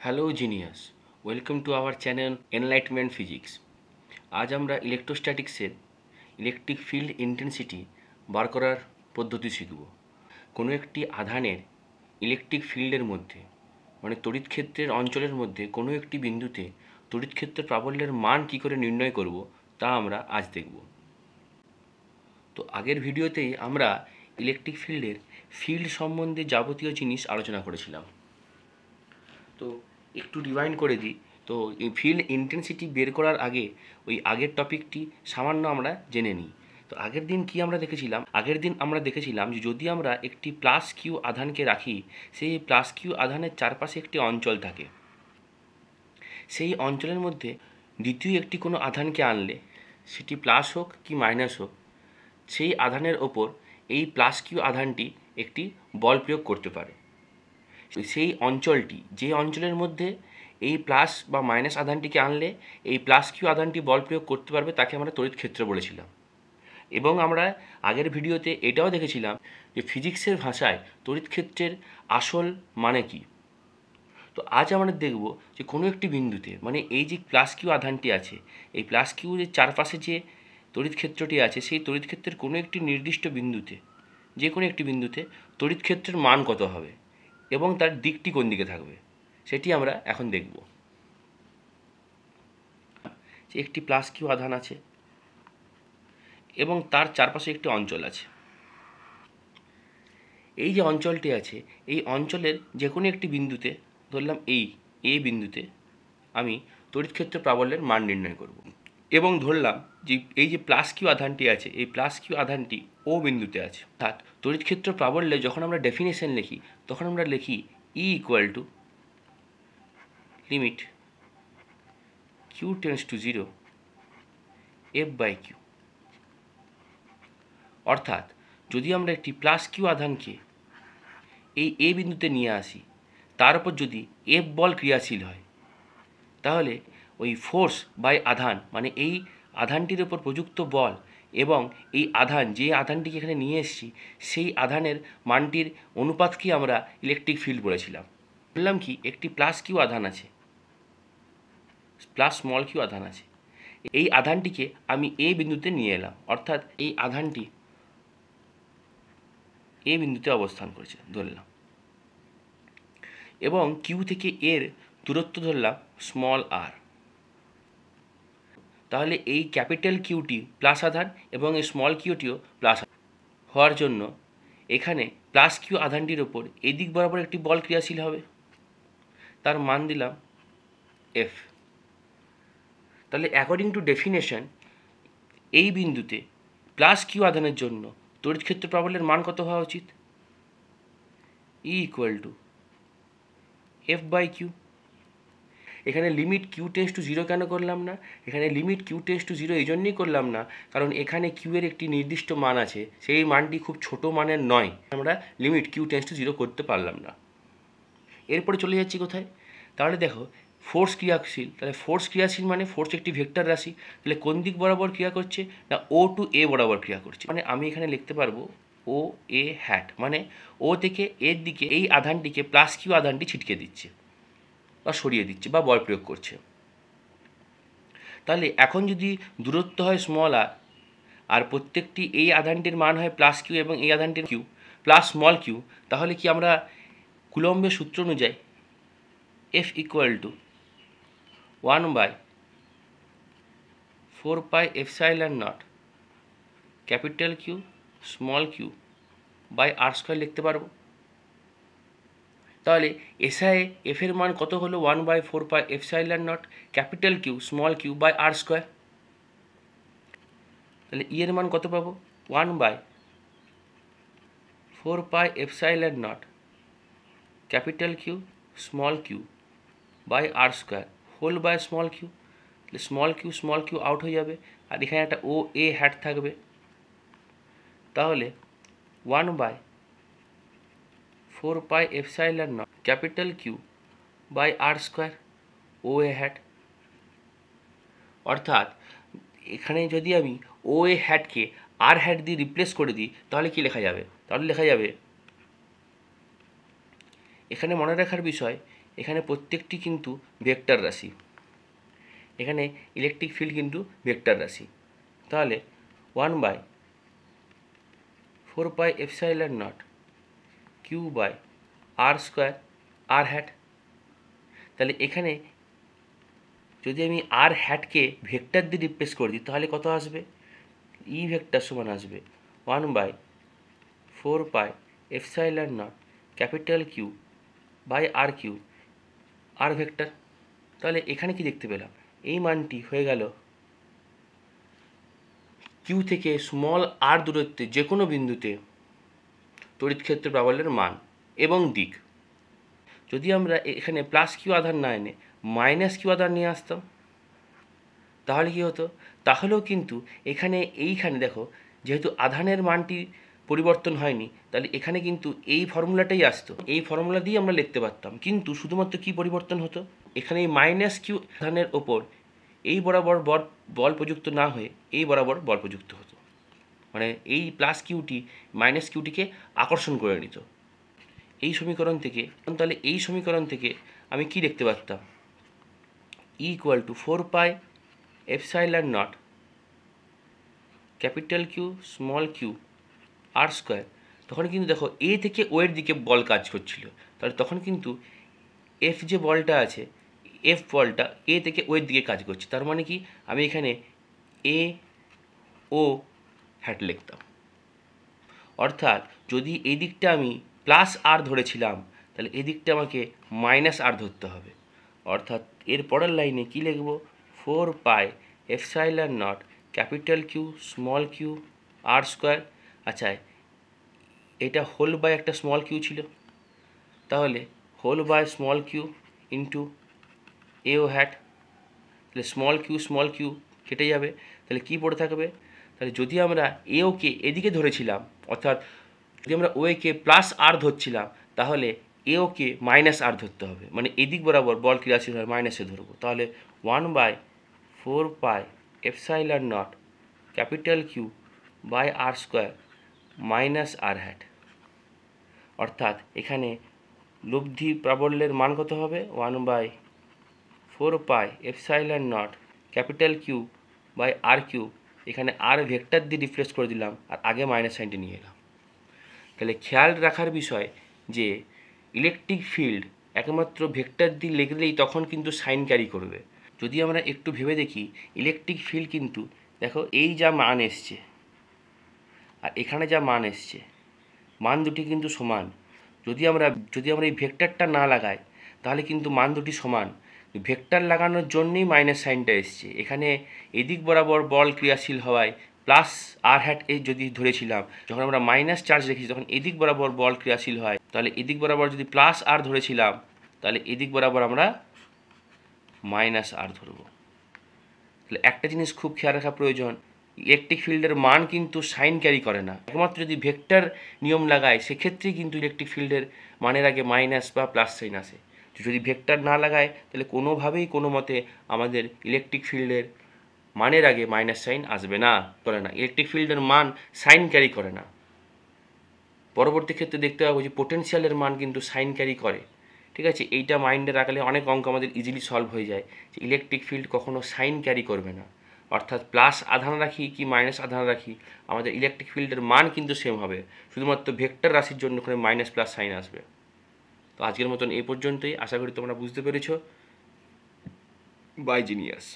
Hello genius, welcome to our channel enlightenment physics. আজ আমরা ইলেকট্রোস্ট্যাটিক্সের electric field intensity বার করার পদ্ধতি শিখব। কোনো একটি আধানের ইলেকট্রিক ফিল্ডের মধ্যে মানে তড়িৎ ক্ষেত্রের অঞ্চলের মধ্যে কোনো একটি বিন্দুতে তড়িৎ ক্ষেত্রের প্রাবল্যের মান কী করে নির্ণয় করব তা আমরা আজ দেখব। তো আগের ভিডিওতেই আমরা ইলেকট্রিক ফিল্ডের ফিল্ড সম্বন্ধে যাবতীয় জিনিস আলোচনা করেছিলাম। তো একটু রিওয়াইন্ড করে দিই। তো এই ফিল্ড ইন্টেন্সিটি বের করার আগে ওই আগের টপিকটি সামান্য আমরা জেনে নিই। তো আগের দিন আমরা দেখেছিলাম যে যদি আমরা একটি প্লাস কিউ আধানকে রাখি, সেই প্লাস কিউ আধানের চারপাশে একটি অঞ্চল থাকে। সেই অঞ্চলের মধ্যে দ্বিতীয় একটি কোনো আধানকে আনলে, সেটি প্লাস হোক কি মাইনাস হোক, সেই আধানের ওপর এই প্লাস কিউ আধানটি একটি বল প্রয়োগ করতে পারে। সেই অঞ্চলটি, যে অঞ্চলের মধ্যে এই প্লাস বা মাইনাস আধানটিকে আনলে এই প্লাস কিউ আধানটি বল প্রয়োগ করতে পারবে, তাকে আমরা তড়িৎ ক্ষেত্র বলেছিলাম। এবং আমরা আগের ভিডিওতে এটাও দেখেছিলাম যে ফিজিক্সের ভাষায় তড়িৎ ক্ষেত্রের আসল মানে কি। তো আজ আমরা দেখব যে কোনো একটি বিন্দুতে, মানে এই যে প্লাস কিউ আধানটি আছে, এই প্লাস কিউর চারপাশে যে তড়িৎ ক্ষেত্রটি আছে, সেই তড়িৎ ক্ষেত্রের কোনো একটি নির্দিষ্ট বিন্দুতে, যে কোনো একটি বিন্দুতে তড়িৎ ক্ষেত্রের মান কত হবে এবং তার দিকটি কোন দিকে থাকবে, সেটি আমরা এখন দেখব। যে একটি প্লাস কিউ আধান আছে এবং তার চারপাশে একটি অঞ্চল আছে। এই যে অঞ্চলটি আছে, এই অঞ্চলের যে কোনো একটি বিন্দুতে, ধরলাম এই বিন্দুতে আমি তড়িৎ ক্ষেত্র প্রাবল্যের মান নির্ণয় করব। এবং ধরলাম যে এই যে প্লাস কিউ আধানটি আছে, এই প্লাস কিউ আধানটি ও বিন্দুতে আছে। অর্থাৎ তড়িৎ ক্ষেত্র প্রাবল্যে যখন আমরা ডেফিনেশন লিখি, তখন আমরা লিখি E equal to limit q tends to 0 F by q. অর্থাৎ যদি আমরা একটি প্লাস কিউ আধানকে এই এ বিন্দুতে নিয়ে আসি, তার উপর যদি এফ বল ক্রিয়াশীল হয়, তাহলে ওই ফোর্স বাই আধান, মানে এই আধানটির উপর প্রযুক্ত বল এবং এই আধান, যে আধানটিকে এখানে নিয়ে এসেছি, সেই আধানের মানটির অনুপাতকে আমরা ইলেকট্রিক ফিল্ড বলেছিলাম। বললাম কি, একটি প্লাস কিউ আধান আছে, প্লাস স্মল কিউ আধান আছে, এই আধানটিকে আমি এ বিন্দুতে নিয়ে এলাম। অর্থাৎ এই আধানটি এ বিন্দুতে অবস্থান করেছে ধরলাম, এবং কিউ থেকে এর দূরত্ব ধরলাম স্মল আর। তাহলে এই ক্যাপিটাল কিউটি প্লাস আধান এবং এই স্মল কিউটিও প্লাস হওয়ার জন্য এখানে প্লাস কিউ আধানটির ওপর এদিক বরাবর একটি বল ক্রিয়াশীল হবে, তার মান দিলাম এফ। তাহলে অ্যাকর্ডিং টু ডেফিনেশন, এই বিন্দুতে প্লাস কিউ আধানের জন্য তড়িৎ ক্ষেত্র প্রাবল্যের মান কত হওয়া উচিত? E equal to F by q. এখানে লিমিট কিউ টেন্ডস টু 0 কেন করলাম না? এখানে লিমিট কিউ টেন্ডস টু 0 এই জন্যই করলাম না, কারণ এখানে কিউ এর একটি নির্দিষ্ট মান আছে, সেই মানটি খুব ছোট মানের নয়, আমরা লিমিট কিউ টেন্ডস টু 0 করতে পারলাম না। এরপরে চলে যাচ্ছি কোথায়? তাহলে দেখো, ফোর্স ক্রিয়াশীল, তাহলে ফোর্স ক্রিয়াশীল মানে ফোর্স একটি ভেক্টর রাশি, তাহলে কোন দিক বরাবর ক্রিয়া করছে না, ও টু এ বরাবর ক্রিয়া করছে। মানে আমি এখানে লিখতে পারবো ও এ হ্যাট, মানে ও থেকে এর দিকে এই আধানটিকে প্লাস কিউ আধানটি ছিটকে দিচ্ছে বা সরিয়ে দিচ্ছে বা বল প্রয়োগ করছে। তাহলে এখন যদি দূরত্ব হয় স্মল আর, আর প্রত্যেকটি এই আধানটির মান হয় প্লাস কিউ এবং এই আধানটির কিউ প্লাস স্মল কিউ, তাহলে কি আমরা কুলম্বের সূত্র অনুযায়ী F equal to 1/4 pi epsilon naught capital Q small q by r square লিখতে পারবো। তাহলে এসআই এফের মান কত হলো? 1/4 pi epsilon naught capital Q small q by r square. তাহলে ই এর মান কত পাবো? 1/4 pi epsilon naught capital Q small q by r square whole by small q. তাহলে স্মল কিউ আউট হয়ে যাবে, আর এখানে একটা ও এ হ্যাট থাকবে। তাহলে 1/4 pi epsilon naught capital Q by r square o a hat. অর্থাৎ এখানে যদি আমি ও এ হ্যাটকে আর হ্যাট দিয়ে রিপ্লেস করে দিই, তাহলে কি লেখা যাবে? তাহলে লেখা যাবে, এখানে মনে রাখার বিষয়, এখানে প্রত্যেকটি কিন্তু ভেক্টর রাশি, এখানে ইলেকট্রিক ফিল্ড কিন্তু ভেক্টর রাশি। তাহলে 1/4πε0 Q/r² r হ্যাট। তাহলে এখানে যদি আমি আর হ্যাটকে ভেক্টর দিয়ে রিপ্লেস করে দিই তাহলে কত আসবে? ই ভেক্টর সমান আসবে 1/4πε0 ক্যাপিটাল Q/r3 আর ভেক্টর। তাহলে এখানে কি দেখতে পেলাম? এই মানটি হয়ে গেল কিউ থেকে স্মল আর দূরত্বে যে কোনো বিন্দুতে তড়িৎক্ষেত্র প্রাবল্যের মান এবং দিক। যদি আমরা এখানে প্লাস কিউ আধান না এনে মাইনাস কিউ আধান নিয়ে আসতাম তাহলে কি হতো? তাহলেও কিন্তু এইখানে দেখো, যেহেতু আধানের মানটি পরিবর্তন হয়নি, তাহলে এখানে কিন্তু এই ফর্মুলাটাই আসতো, এই ফর্মুলা দিয়ে আমরা লিখতে পারতাম। কিন্তু শুধুমাত্র কি পরিবর্তন হতো? এখানে এই মাইনাস কিউ আধানের ওপর এই বরাবর বল প্রযুক্ত না হয়ে এই বরাবর বল প্রযুক্ত হতো, মানে এই প্লাস কিউটি মাইনাস কিউটিকে আকর্ষণ করে নিত এই সমীকরণ থেকে। তাহলে এই সমীকরণ থেকে আমি কি দেখতে পারতাম? E equal to 4πε0 capital Q small Q r²। তখন কিন্তু দেখো এ থেকে ও এর দিকে বল কাজ করছিল, তাহলে তখন কিন্তু এফ যে বলটা আছে, এফ বলটা এ থেকে ও এর দিকে কাজ করছে। তার মানে কি আমি এখানে এ ও হ্যাট লিখতাম। অর্থাৎ যদি এই দিকটা আমি প্লাস আর ধরেছিলাম তাহলে এই দিকটা আমাকে মাইনাস আর ধরতে হবে। অর্থাৎ এর পরের লাইনে কি লিখব? 4πε0 capital Q small Q r²। আচ্ছা, এটা হোল বাই একটা স্মল কিউ ছিল, তাহলে whole by small q into a o hat. তাহলে স্মল কিউ কেটে যাবে, তাহলে কি পড়ে থাকবে? তাহলে যদি আমরা এ ওকে এদিকে ধরেছিলাম, অর্থাৎ যদি আমরা ও একে প্লাস আর ধরছিলাম, তাহলে এ ওকে মাইনাস আর ধরতে হবে, মানে এদিক বরাবর বল ক্রিয়াশীল হয় মাইনাসে ধরবো। তাহলে 1/4πε0 capital Q by r² minus r hat. অর্থাৎ এখানে লব্ধি প্রাবল্যের মান কত হবে? 1/4πε0 ক্যাপিটাল কিউ বাই r3। এখানে আর ভেক্টর দিয়ে রিপ্লেস করে দিলাম আর আগে মাইনাস সাইনটি নিয়ে এলাম। তাহলে খেয়াল রাখার বিষয় যে ইলেকট্রিক ফিল্ড একমাত্র ভেক্টর দিয়ে লিখলেই তখন কিন্তু সাইন ক্যারি করবে। যদি আমরা একটু ভেবে দেখি, ইলেকট্রিক ফিল্ড কিন্তু দেখো এই যা মান এসছে আর এখানে যা মান এসছে, মান দুটি কিন্তু সমান। যদি আমরা এই ভেক্টরটা না লাগাই তাহলে কিন্তু মান দুটি সমান। ভেক্টর লাগানোর জন্যই মাইনাস সাইনটা এসছে। এখানে এদিক বরাবর বল ক্রিয়াশীল হওয়ায় প্লাস আর হ্যাট এই যদি ধরেছিলাম, যখন আমরা মাইনাস চার্জ রেখেছি তখন এদিক বরাবর বল ক্রিয়াশীল হয়, তাহলে এদিক বরাবর যদি প্লাস আর ধরেছিলাম তাহলে এদিক বরাবর আমরা মাইনাস আর ধরব। তাহলে একটা জিনিস খুব খেয়াল রাখা প্রয়োজন, ইলেকট্রিক ফিল্ডের মান কিন্তু সাইন ক্যারি করে না। একমাত্র যদি ভেক্টর নিয়ম লাগায় সেক্ষেত্রেই কিন্তু ইলেকট্রিক ফিল্ডের মানের আগে মাইনাস বা প্লাস সাইন আসে। যদি ভেক্টর না লাগায় তাহলে কোনোভাবেই কোনো মতে আমাদের ইলেকট্রিক ফিল্ডের মানের আগে মাইনাস সাইন আসবে না, করে না। ইলেকট্রিক ফিল্ডের মান সাইন ক্যারি করে না। পরবর্তী ক্ষেত্রে দেখতে পাবো যে পোটেনশিয়ালের মান কিন্তু সাইন ক্যারি করে। ঠিক আছে, এইটা মাইন্ডে রাখলে অনেক অঙ্ক আমাদের ইজিলি সলভ হয়ে যায় যে ইলেকট্রিক ফিল্ড কখনো সাইন ক্যারি করবে না। অর্থাৎ প্লাস আধান রাখি কি মাইনাস আধান রাখি, আমাদের ইলেকট্রিক ফিল্ডের মান কিন্তু সেম হবে, শুধুমাত্র ভেক্টর রাশির জন্য ওখানে মাইনাস প্লাস সাইন আসবে। তো আজকের মতন এই পর্যন্তই। আশা করি তোমরা বুঝতে পেরেছো। Bye genius.